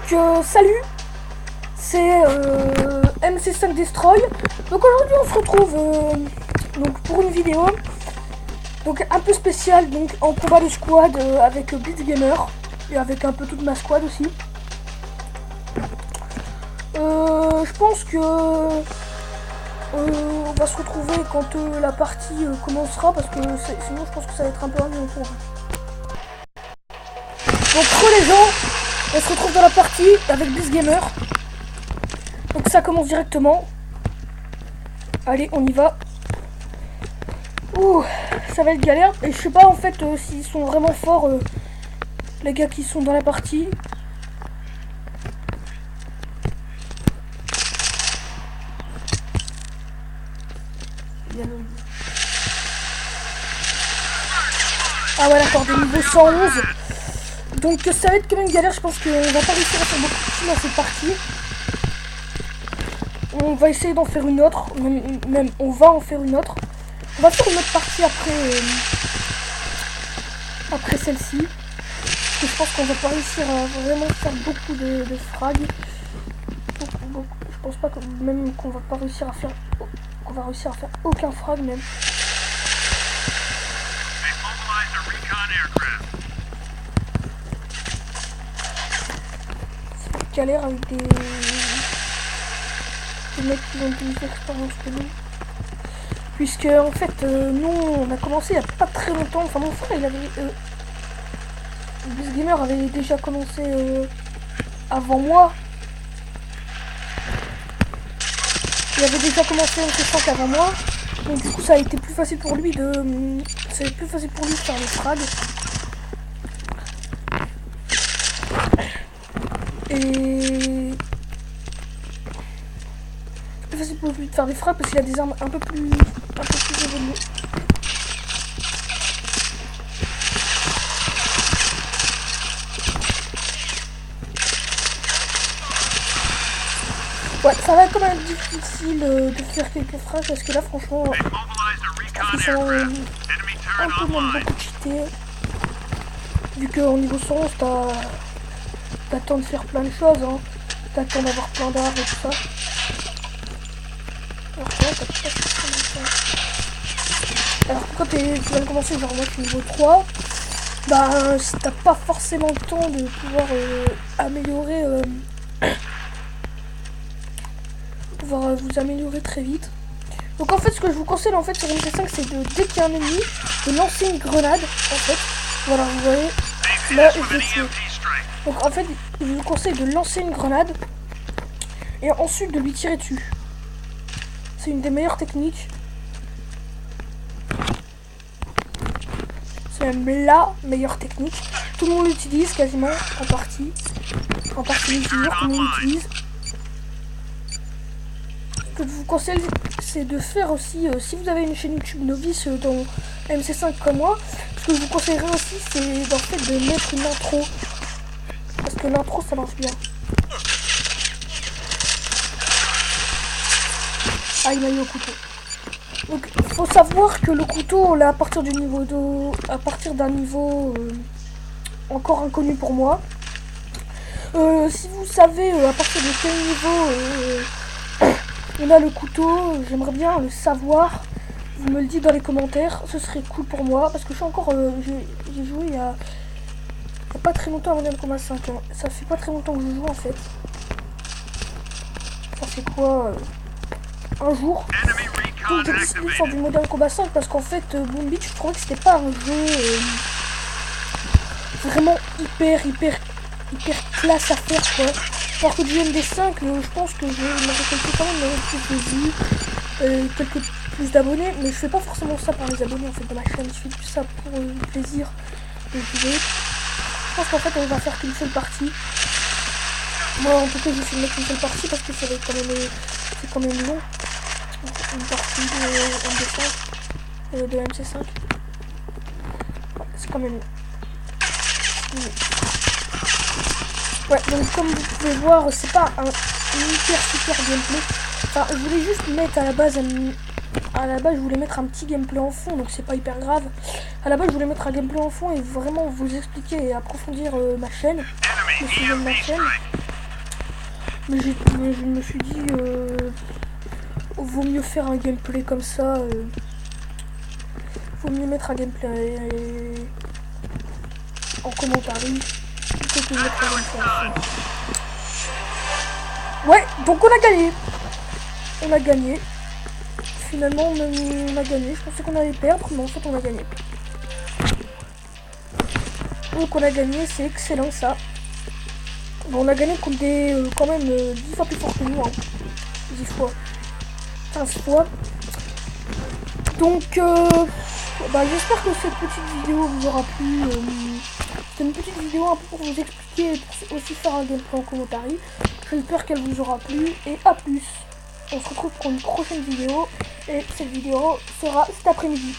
Salut, c'est MC5 Destroy. Donc aujourd'hui on se retrouve donc pour une vidéo donc un peu spéciale, donc en combat de squad avec Blitz Gamer et avec un peu toute ma squad aussi. Je pense que on va se retrouver quand la partie commencera, parce que sinon je pense que ça va être un peu ennuyeux pour vous. Donc les gens, on se retrouve dans la partie avec Blitz Gamer. Donc ça commence directement. Allez, on y va. Ouh, ça va être galère. Et je sais pas en fait s'ils sont vraiment forts les gars qui sont dans la partie. Ah ouais, d'accord, des niveaux 111. Donc ça va être quand même galère. Je pense qu'on va pas réussir à faire beaucoup de kills dans cette partie. On va essayer d'en faire une autre. Même on va en faire une autre. On va faire une autre partie après celle-ci. Parce que je pense qu'on va pas réussir à vraiment faire beaucoup de frags. Beaucoup. Je pense pas même qu'on va pas réussir à faire aucun frag même. C'est galère avec des mecs qui ont plus d'expérience que nous. Puisque en fait nous on a commencé il n'y a pas très longtemps. Enfin mon frère il avait Blitz Gamer avait déjà commencé avant moi. Il avait déjà commencé en C5 avant moi. Donc du coup ça a été plus facile pour lui de faire les frags. Et c'est plus facile pour lui de faire des frags parce qu'il a des armes un peu plus évoluées. Ouais, ça va quand même être difficile de faire quelques frags parce que là franchement ils sont un peu moins beaucoup cheatés. Vu qu'au niveau 111 t'as temps de faire plein de choses, hein. T'as temps d'avoir plein d'armes et tout ça. Alors quand tu viens de commencer, genre moi je suis niveau 3, bah t'as pas forcément le temps de pouvoir améliorer vous améliorer très vite. Donc en fait ce que je vous conseille en fait sur MC5, c'est dès qu'il y a un ennemi, de lancer une grenade en fait. Voilà, vous voyez, là je l'ai tué. Donc en fait je vous conseille de lancer une grenade et ensuite de lui tirer dessus. C'est une des meilleures techniques. C'est même la meilleure technique. Tout le monde l'utilise quasiment en partie. En partie mesure, tout le monde l'utilise. Ce que je vous conseille, c'est de faire aussi, si vous avez une chaîne YouTube novice dans MC5 comme moi, ce que je vous conseillerais aussi, c'est en fait de mettre une intro. Parce que l'intro ça marche bien. Ah, il m'a eu au couteau. Donc il faut savoir que le couteau là, à partir d'un niveau encore inconnu pour moi. Si vous savez à partir de quel niveau on a le couteau, j'aimerais bien le savoir. Vous me le dites dans les commentaires, ce serait cool pour moi parce que je suis encore j'ai joué il y a pas très longtemps à Modern Combat 5. Hein. Ça fait pas très longtemps que je joue en fait. Ça fait quoi un jour. Donc j'ai décidé de faire du Modern Combat 5 parce qu'en fait Boom Beach je trouvais que c'était pas un jeu vraiment hyper classe à faire quoi. Alors que du MD5 je pense que je me récolter quand même plus de vues, quelques plus d'abonnés, mais je fais pas forcément ça par les abonnés en fait de ma chaîne, je fais plus ça pour le plaisir de jouer. Je pense qu'en fait on va faire qu'une seule partie. Moi en tout cas je vais essayer de mettre une seule partie parce que ça va être quand même long. Une partie de MD5 de MC5. C'est quand même long. Ouais, donc comme vous pouvez voir, c'est pas un super gameplay. Enfin, je voulais juste mettre à la base, je voulais mettre un petit gameplay en fond, donc c'est pas hyper grave. À la base, je voulais mettre un gameplay en fond et vraiment vous expliquer et approfondir ma chaîne, le sujet de ma chaîne. mais je me suis dit, vaut mieux faire un gameplay comme ça. Vaut mieux mettre un gameplay en commentaire plutôt que de mettre un gameplay en fond. Ouais, donc on a gagné. On a gagné. Finalement, on a gagné. Je pensais qu'on allait perdre, mais en fait, on a gagné. Donc on a gagné, c'est excellent ça. Bon, on a gagné contre des quand même 10 fois plus fort que nous. Hein. 10 fois. 15 fois. Donc, j'espère que cette petite vidéo vous aura plu. C'est une petite vidéo un peu pour vous expliquer et pour aussi faire un gameplay en commentaire. J'espère qu'elle vous aura plu et à plus. On se retrouve pour une prochaine vidéo et cette vidéo sera cet après-midi.